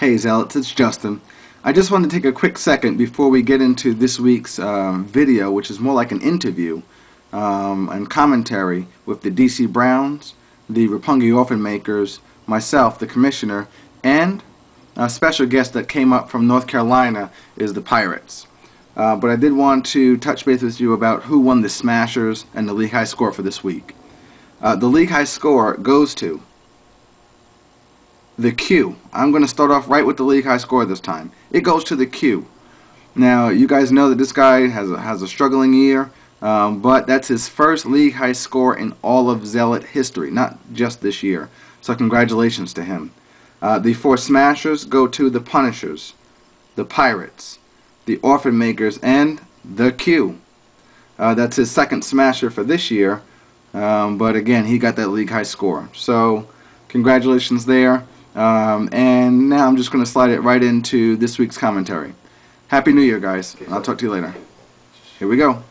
Hey Zealots, it's Justin. I just wanted to take a quick second before we get into this week's video, which is more like an interview and commentary with the DC Browns, the Roppongi Orphan Makers, myself, the Commissioner, and a special guest that came up from North Carolina is the Pirates. But I did want to touch base with you about who won the Smashers and the league high score for this week. The league high score goes to the Q. I'm going to start off right with the league high score this time. It goes to the Q. Now, you guys know that this guy has a struggling year, but that's his first league high score in all of Zealot history, not just this year. So congratulations to him. The 4 Smashers go to the Punishers, the Pirates, the Orphan Makers, and the Q. That's his second Smasher for this year, but again, he got that league high score. So congratulations there. And now I'm just going to slide it right into this week's commentary. Happy New Year, guys. I'll talk to you later. Here we go.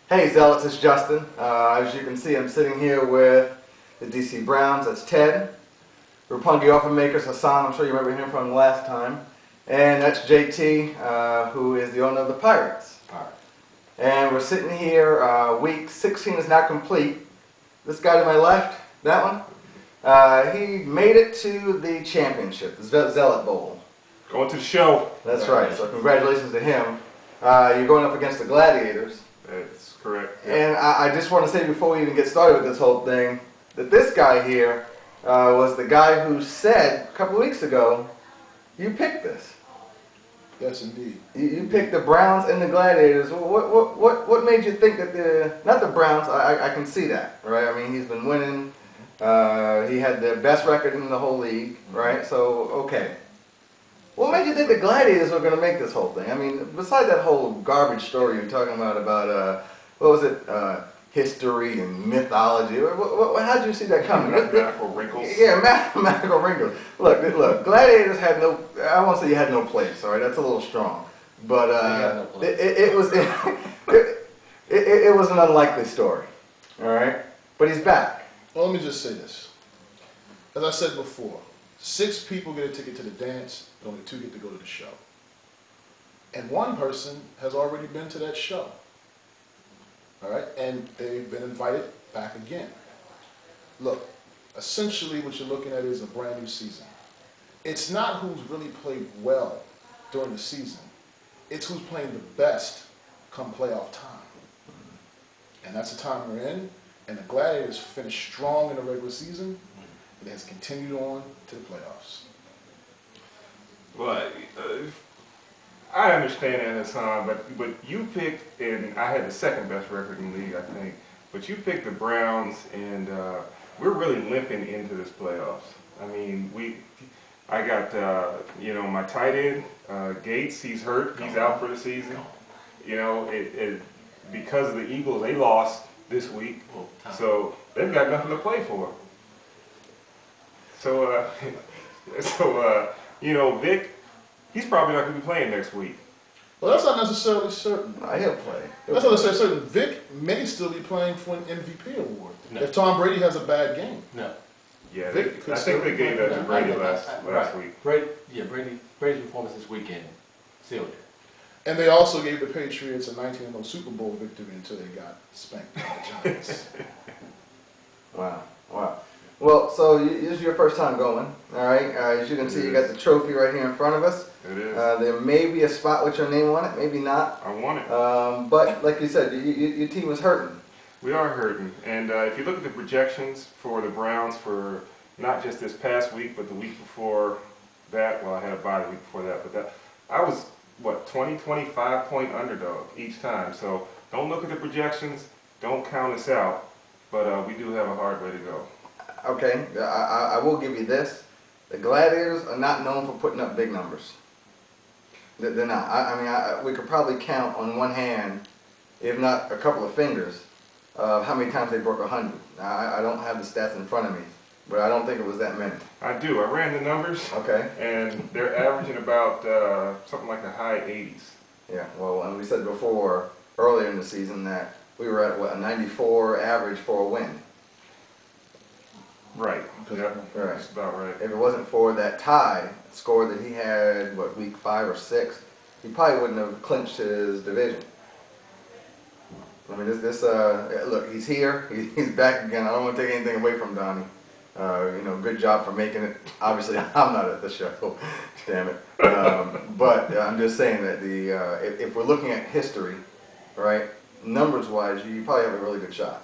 Hey, Zealots, it's Justin. As you can see, I'm sitting here with the DC Browns. That's Ted. Roppongi Orphan Makers, Hassan. I'm sure you remember him from last time. And that's JT, who is the owner of the Pirates. And we're sitting here. Week 16 is not complete. This guy to my left, that one. He made it to the championship, the Zealot Bowl. Going to the show. That's right, so congratulations to him. You're going up against the Gladiators. That's correct. Yeah. And I just want to say before we even get started with this whole thing, that this guy here was the guy who said a couple of weeks ago, you picked this. Yes, indeed. You picked the Browns and the Gladiators. What made you think that not the Browns, I can see that, right? I mean, he's been winning. He had the best record in the whole league, right? So, okay. What made you think the Gladiators were going to make this whole thing? I mean, besides that whole garbage story you're talking about what was it, history and mythology, how did you see that coming? Mathematical wrinkles. Yeah, mathematical wrinkles. Look, Gladiators had no, I won't say you had no place, all right? That's a little strong. But it was an unlikely story, all right? But he's back. Well, let me just say this. As I said before, 6 people get a ticket to the dance, and only 2 get to go to the show. And 1 person has already been to that show. All right? And they've been invited back again. Look, essentially what you're looking at is a brand new season. It's not who's really played well during the season. It's who's playing the best come playoff time. And that's the time we're in. And the Gladiators finished strong in the regular season, and it has continued on to the playoffs. Well, I understand that, Hassan, but you picked, and I had the second best record in the league, I think. But you picked the Browns, and we're really limping into this playoffs. I mean, I got my tight end Gates. He's hurt. He's out for the season. You know, because of the Eagles, they lost this week, so they've got nothing to play for. So, Vic, he's probably not going to be playing next week. Well, that's not necessarily certain. He'll play. That's not necessarily certain. Vic may still be playing for an MVP award if Tom Brady has a bad game. No. Yeah, Vic I think they gave that to Brady last week. Brady's performance this weekend sealed it. And they also gave the Patriots a 19-0 Super Bowl victory until they got spanked by the Giants. Wow. Well, so this is your first time going, all right? As you can see, you got the trophy right here in front of us. It is. There may be a spot with your name on it, maybe not. I want it. But like you said, your team is hurting. We are hurting. And if you look at the projections for the Browns for not just this past week, but the week before that, well, I had a bye the week before that, but I was, 25 point underdog each time. So don't look at the projections. Don't count us out. But we do have a hard way to go. Okay, I will give you this. The Gladiators are not known for putting up big numbers. They're not. I mean, we could probably count on one hand, if not a couple of fingers, how many times they broke 100. I don't have the stats in front of me, but I don't think it was that many. I do. I ran the numbers. Okay. And they're averaging about something like the high 80s. Yeah, well, and we said before, earlier in the season, that we were at, a 94 average for a win. Right. Because Yep. Right. That's about right. If it wasn't for that tie score that he had, what, week 5 or 6, he probably wouldn't have clinched his division. I mean, look, he's here, he's back again. I don't want to take anything away from Donnie. Good job for making it. Obviously, I'm not at the show, damn it. But I'm just saying that if we're looking at history, right, numbers-wise, you probably have a really good shot.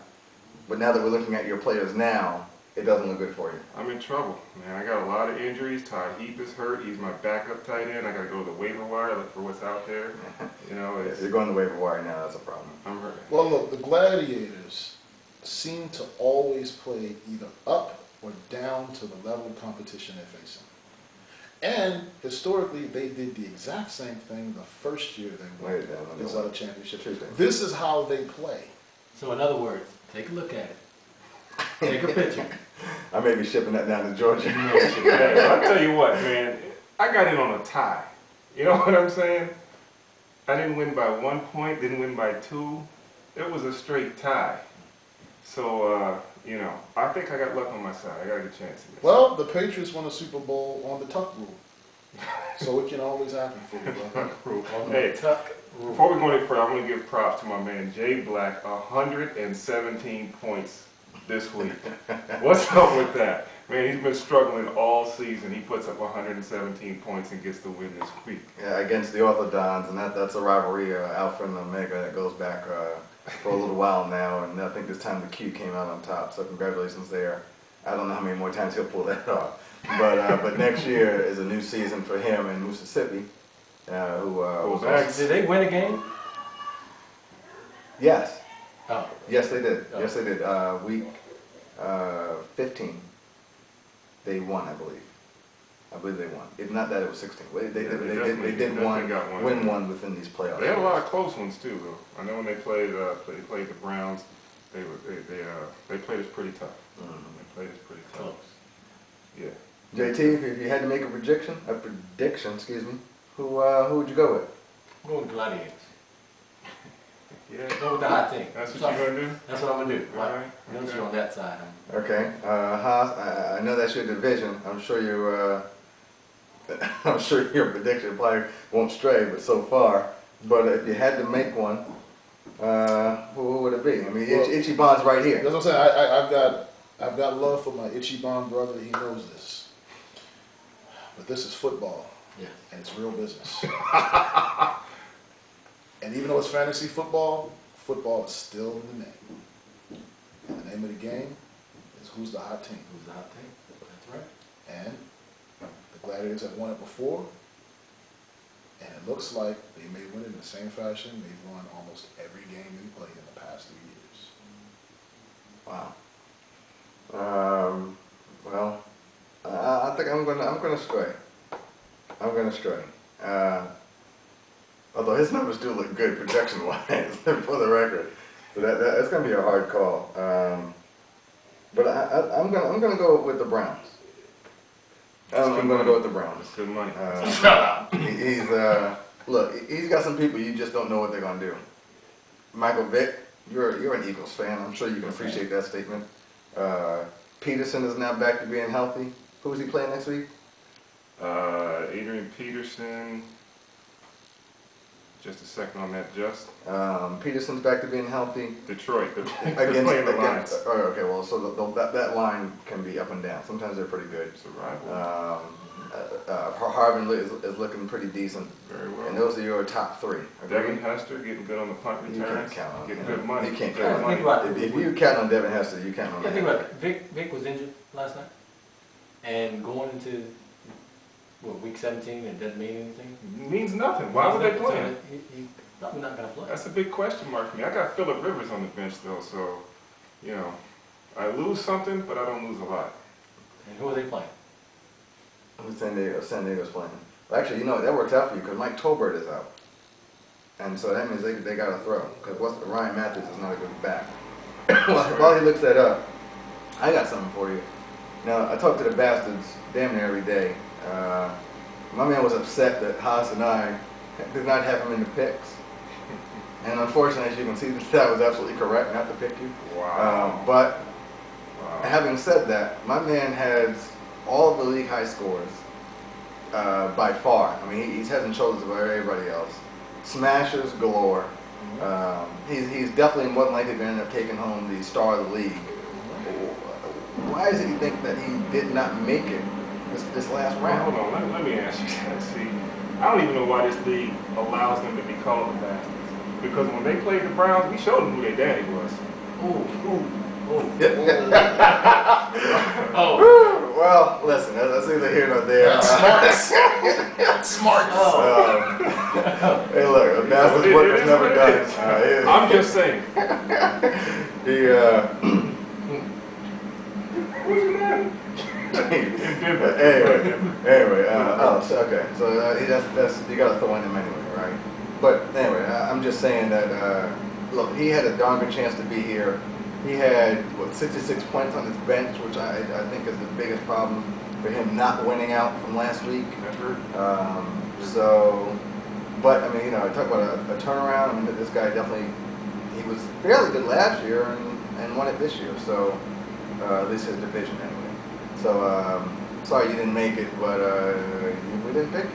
But now that we're looking at your players now, it doesn't look good for you. I'm in trouble, man. I got a lot of injuries. Ty Heap is hurt. He's my backup tight end. I got to go to the waiver wire, look for what's out there. If you're going the waiver wire now, that's a problem. I'm hurt. Well, look, the Gladiators seem to always play either up or down to the level of competition they're facing. And historically, they did the exact same thing the first year they won this other championship. This is how they play. So in other words, take a look at it. Take a picture. I may be shipping that down to Georgia. Hey, I'll tell you what, man. I got in on a tie. You know what I'm saying? I didn't win by 1 point, didn't win by 2. It was a straight tie. So, I think I got luck on my side. I got a good chance in this. Well, the Patriots won a Super Bowl on the tuck rule. So it can always happen for you, brother. Hey, before we go any further, I want to give props to my man Jay Black, 117 points this week. What's up with that? Man, he's been struggling all season. He puts up 117 points and gets the win this week. Yeah, against the Orthodons, and that's a rivalry, Alpha and Omega, that goes back for a little while now, and I think this time the Q came out on top, so congratulations there. I don't know how many more times he'll pull that off. But next year is a new season for him in Mississippi. Did they win a game? Yes. Oh. Yes, they did. Oh. Yes, they did. Week 15, they won, I believe. I believe they won. If not that, it was 16. They did win one within these playoffs. They had a lot of close ones too, though. I know when they played the Browns, they played us pretty tough. Mm-hmm. They played us pretty tough. Close. Yeah. JT, if you had to make a prediction, who would you go with? I'm going Gladiators. Yeah. Go with the hot team. That's what you're gonna do? That's what I'm gonna do. All right. Notice Okay. you're on that side. Okay, Haas, I know that's your division. I'm sure I'm sure your prediction probably won't stray, but so far. But if you had to make one, who would it be? I mean, Well, Ichiban's right here. That's what I'm saying. I've got love for my Ichiban brother. He knows this. But this is football. Yeah. And it's real business. And even though it's fantasy football, football is still in the name. And the name of the game is who's the hot team. Who's the hot team? That's right. And the Gladiators have won it before. And it looks like they may win it in the same fashion they've won almost every game they played in the past 3 years. Wow. Well, I think I'm gonna stray. I'm gonna stray. Although his numbers do look good projection-wise, for the record, so that's gonna be a hard call. But I'm gonna go with the Browns. I'm gonna go with the Browns. That's good money. Shut up. He's got some people you just don't know what they're gonna do. Michael Vick, you're an Eagles fan. I'm sure you can appreciate that statement. Peterson is now back to being healthy. Who is he playing next week? Adrian Peterson. Just a second on that, Just. Peterson's back to being healthy. Detroit. They're Against playing the Lions. okay, well, so that line can be up and down. Sometimes they're pretty good. It's a rival. Harvin is looking pretty decent. Very well. And those are your top 3. Devin Hester getting good on the punt You can't returns. count on Getting him. good money. You can't Good count on money. Think about it. If you count on Devin Hester, you count on Yeah, him. think about it. Vic was injured last night, and going into week 17, it doesn't mean anything. Means nothing. Why would they play him? He's probably not gonna play. That's a big question mark for me. I got Phillip Rivers on the bench though, so I lose something, but I don't lose a lot. And who are they playing? Who's San Diego's playing? Well, actually, that works out for you because Mike Tolbert is out. And so that means they got to throw because Ryan Matthews is not a good back. While he looks that up, I got something for you. Now, I talk to the bastards damn near every day. My man was upset that Haas and I did not have him in the picks. And unfortunately, as you can see, that was absolutely correct not to pick you. Wow. But Having said that, my man has all of the league high scores by far. I mean, he's head and shoulders above everybody else. Smashers galore. He's definitely more than likely going to end up taking home the star of the league. Why does he think that he did not make it this last round? Hold on, let me ask you that. See, I don't even know why this league allows them to be called the Bastards. Because when they played the Browns, we showed them who their daddy was. Well, listen, that's neither here nor there. That's smart. Hey, look, a bastard's work is never done. I'm just saying. Who's your daddy? Anyway, okay. So that's you got to throw in him anyway, right? But anyway, I'm just saying that look, he had a darn good chance to be here. He had 66 points on his bench, which I think is the biggest problem for him not winning out from last week. But I mean, talk about a turnaround. I mean, this guy definitely, he was fairly good last year and won it this year. So at least his division anyway. So sorry you didn't make it, but we didn't pick it.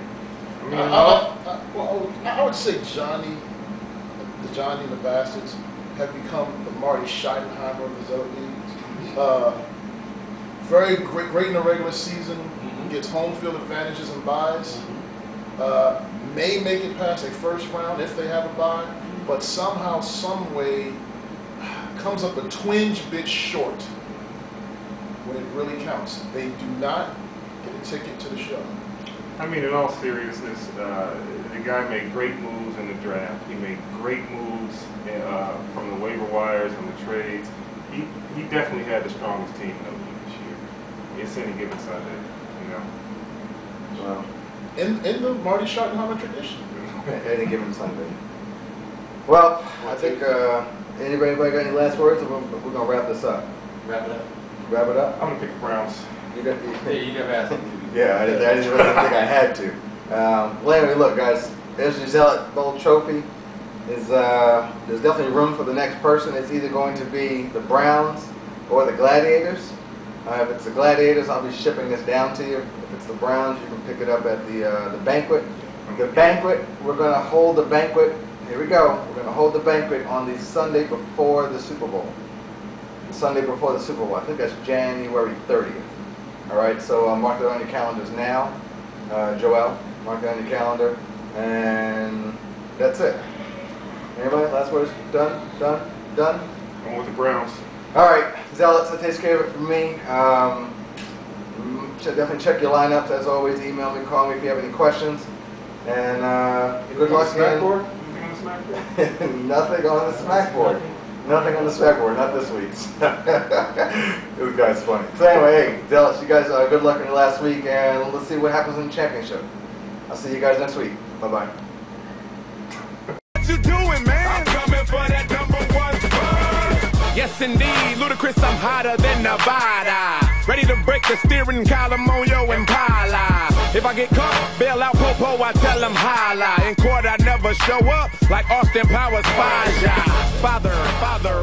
I would say Johnny and the Bastards have become the Marty Schottenheimer of the Zealot leagues. Very great in the regular season, gets home field advantages and buys. May make it past a first round if they have a bye, but somehow, some way, comes up a twinge bit short when it really counts. They do not get a ticket to the show. I mean, in all seriousness, the guy made great moves in the draft. He made great moves from the waiver wires and the trades. He definitely had the strongest team in the league this year. It's any given Sunday, Well, In the Marty Schottenheimer tradition. any given Sunday. Well, I think anybody got any last words? Or we're gonna wrap this up. Wrap it up. Wrap it up. I'm gonna pick the Browns. You got You never asked me. Yeah, I didn't really think I had to. Well, anyway, look, guys, there's your Zealot Bowl trophy. There's definitely room for the next person. It's either going to be the Browns or the Gladiators. If it's the Gladiators, I'll be shipping this down to you. If it's the Browns, you can pick it up at the banquet. The banquet, we're going to hold the banquet. Here we go. We're going to hold the banquet on the Sunday before the Super Bowl. The Sunday before the Super Bowl. I think that's January 30th. All right, so mark that on your calendars now. Joel, mark that on your calendar. And that's it. Anybody? Last words? Done? I'm with the Browns. All right, Zealots, that takes care of it for me. Definitely check your lineups. As always, email me, call me if you have any questions. And good luck again. Nothing on the smackboard. Nothing on the smackboard, not this week's. This guy's funny. So anyway, hey, Zealots, you guys good luck in your last week, and let's see what happens in the championship. I'll see you guys next week. Bye-bye. What you doing, man? I'm coming for that #1 spot. Yes, indeed, Ludacris, I'm hotter than Nevada. Ready to break the steering column on your Impala. If I get caught, bail out Popo, I tell him holla. In court, I never show up like Austin Powers Faja. Father,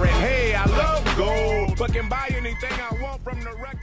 and hey, I love gold, but can buy anything I want from the record.